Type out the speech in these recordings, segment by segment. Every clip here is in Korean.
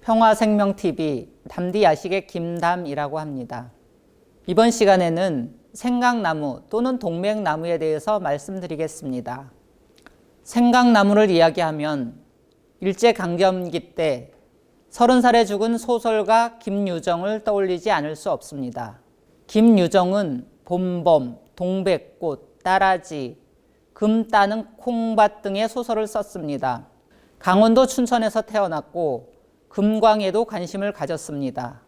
평화생명TV 담디야식의 김담이라고 합니다. 이번 시간에는 생강나무 또는 동맥나무에 대해서 말씀드리겠습니다. 생강나무를 이야기하면 일제강점기 때 30살에 죽은 소설가 김유정을 떠올리지 않을 수 없습니다. 김유정은 봄봄, 동백꽃, 따라지, 금 따는 콩밭 등의 소설을 썼습니다. 강원도 춘천에서 태어났고 금광에도 관심을 가졌습니다.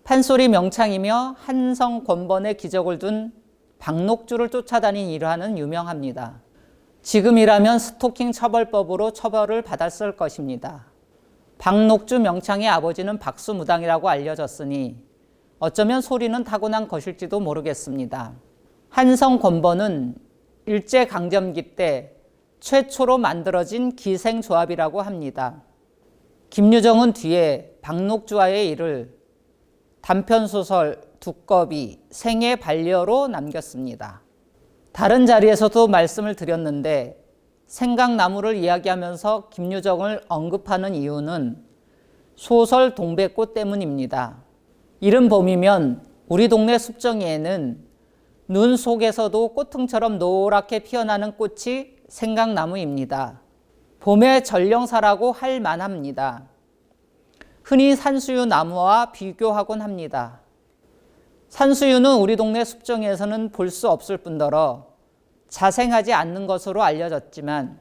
판소리 명창이며 한성 권번의 기적을 둔 박녹주를 쫓아다닌 일화는 유명합니다. 지금이라면 스토킹 처벌법으로 처벌을 받았을 것입니다. 박녹주 명창의 아버지는 박수무당이라고 알려졌으니 어쩌면 소리는 타고난 것일지도 모르겠습니다. 한성 권번은 일제강점기 때 최초로 만들어진 기생조합이라고 합니다. 김유정은 뒤에 박녹주와의 일을 단편소설 두꺼비, 생의 반려로 남겼습니다. 다른 자리에서도 말씀을 드렸는데 생강나무를 이야기하면서 김유정을 언급하는 이유는 소설 동백꽃 때문입니다. 이른 봄이면 우리 동네 숲정이에는 눈 속에서도 꽃등처럼 노랗게 피어나는 꽃이 생강나무입니다. 봄의 전령사라고 할 만합니다. 흔히 산수유 나무와 비교하곤 합니다. 산수유는 우리 동네 숲정이에서는 볼 수 없을 뿐더러 자생하지 않는 것으로 알려졌지만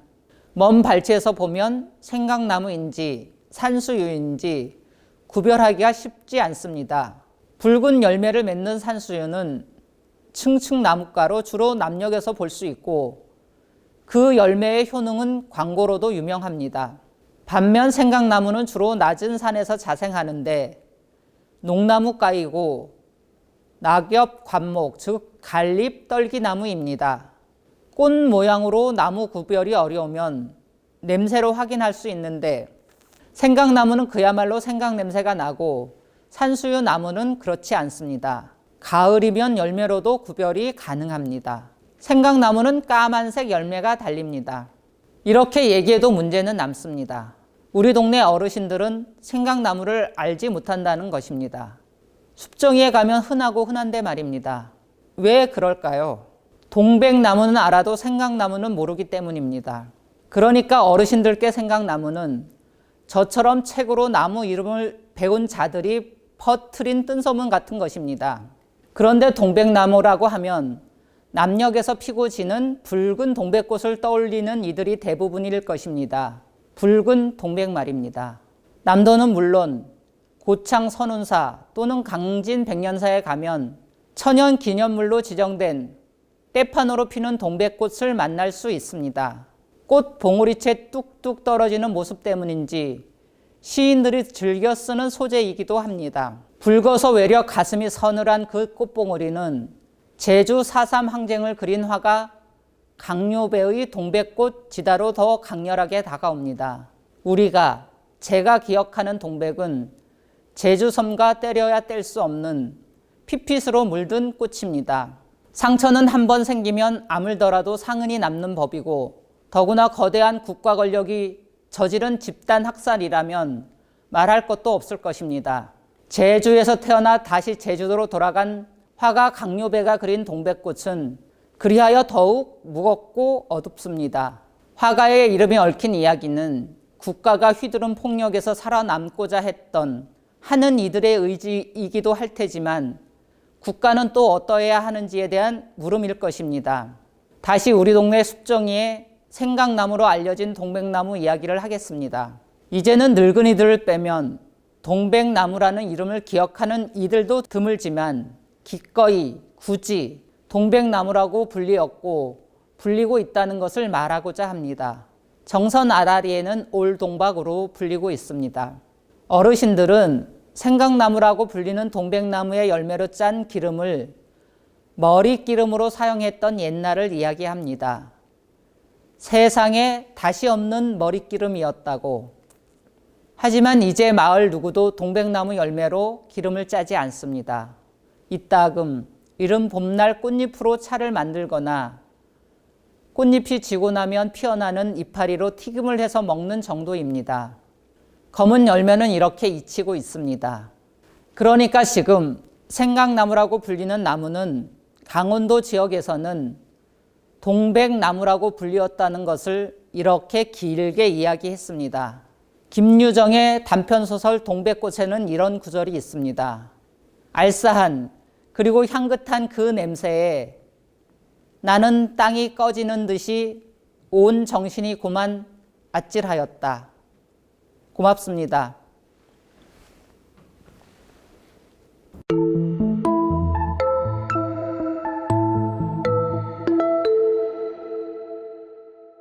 먼 발치에서 보면 생강나무인지 산수유인지 구별하기가 쉽지 않습니다. 붉은 열매를 맺는 산수유는 층층나무가로 주로 남녘에서 볼 수 있고 그 열매의 효능은 광고로도 유명합니다. 반면 생강나무는 주로 낮은 산에서 자생하는데 농나무가이고 낙엽 관목, 즉 갈잎 떨기나무입니다. 꽃 모양으로 나무 구별이 어려우면 냄새로 확인할 수 있는데 생강나무는 그야말로 생강 냄새가 나고 산수유 나무는 그렇지 않습니다. 가을이면 열매로도 구별이 가능합니다. 생강나무는 까만색 열매가 달립니다. 이렇게 얘기해도 문제는 남습니다. 우리 동네 어르신들은 생강나무를 알지 못한다는 것입니다. 숲정이에 가면 흔하고 흔한데 말입니다. 왜 그럴까요? 동백나무는 알아도 생강나무는 모르기 때문입니다. 그러니까 어르신들께 생강나무는 저처럼 책으로 나무 이름을 배운 자들이 퍼트린 뜬소문 같은 것입니다. 그런데 동백나무라고 하면 남녘에서 피고 지는 붉은 동백꽃을 떠올리는 이들이 대부분일 것입니다. 붉은 동백 말입니다. 남도는 물론 고창 선운사 또는 강진 백년사에 가면 천연 기념물로 지정된 때판으로 피는 동백꽃을 만날 수 있습니다. 꽃 봉우리채 뚝뚝 떨어지는 모습 때문인지 시인들이 즐겨 쓰는 소재이기도 합니다. 붉어서 외려 가슴이 서늘한 그 꽃봉오리는 제주 4.3 항쟁을 그린 화가 강요배의 동백꽃 지다로 더 강렬하게 다가옵니다. 제가 기억하는 동백은 제주섬과 때려야 뗄 수 없는 피핏으로 물든 꽃입니다. 상처는 한 번 생기면 아물더라도 상흔이 남는 법이고 더구나 거대한 국가 권력이 저지른 집단 학살이라면 말할 것도 없을 것입니다. 제주에서 태어나 다시 제주도로 돌아간 화가 강요배가 그린 동백꽃은 그리하여 더욱 무겁고 어둡습니다. 화가의 이름이 얽힌 이야기는 국가가 휘두른 폭력에서 살아남고자 했던 하는 이들의 의지이기도 할 테지만 국가는 또 어떠해야 하는지에 대한 물음일 것입니다. 다시 우리 동네 숲정이에 생강나무로 알려진 동백나무 이야기를 하겠습니다. 이제는 늙은이들을 빼면 동백나무라는 이름을 기억하는 이들도 드물지만 기꺼이 굳이 동백나무라고 불리고 있다는 것을 말하고자 합니다. 정선 아다리에는 올동박으로 불리고 있습니다. 어르신들은 생강나무라고 불리는 동백나무의 열매로 짠 기름을 머리기름으로 사용했던 옛날을 이야기합니다. 세상에 다시 없는 머리기름이었다고. 하지만 이제 마을 누구도 동백나무 열매로 기름을 짜지 않습니다. 이따금 이른 봄날 꽃잎으로 차를 만들거나 꽃잎이 지고 나면 피어나는 이파리로 튀김을 해서 먹는 정도입니다. 검은 열매는 이렇게 잊히고 있습니다. 그러니까 지금 생강나무라고 불리는 나무는 강원도 지역에서는 동백나무라고 불리었다는 것을 이렇게 길게 이야기했습니다. 김유정의 단편소설 동백꽃에는 이런 구절이 있습니다. 알싸한 그리고 향긋한 그 냄새에 나는 땅이 꺼지는 듯이 온 정신이 고만 아찔하였다. 고맙습니다.